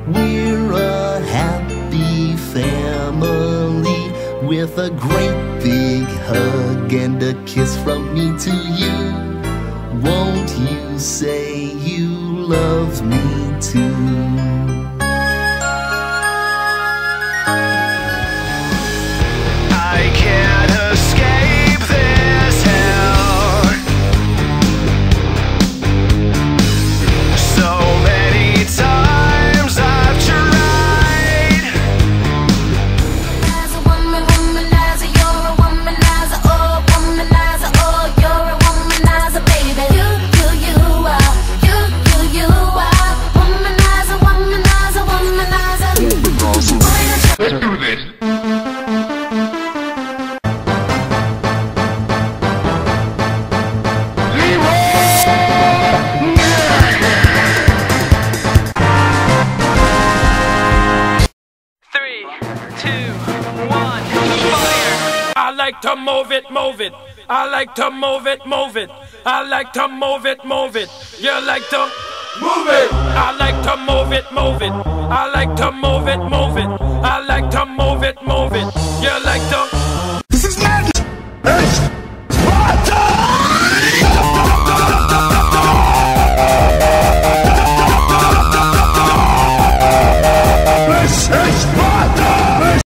We're a happy family with a great big hug and a kiss from me to you. Won't you say you love me too? I can't escape this hell. So many times I've tried. As a woman, womanizer, you're a womanizer, oh, womanizer, oh, you're a womanizer, baby. You are, you are, womanizer, womanizer, womanizer. Let's do this. 3, 2, 1, fire! I like to move it, move it. I like to move it, move it. I like to move it, move it. You like to move it. I like to move it, move it. I like to move it, move it. I like to move it, move it. You like to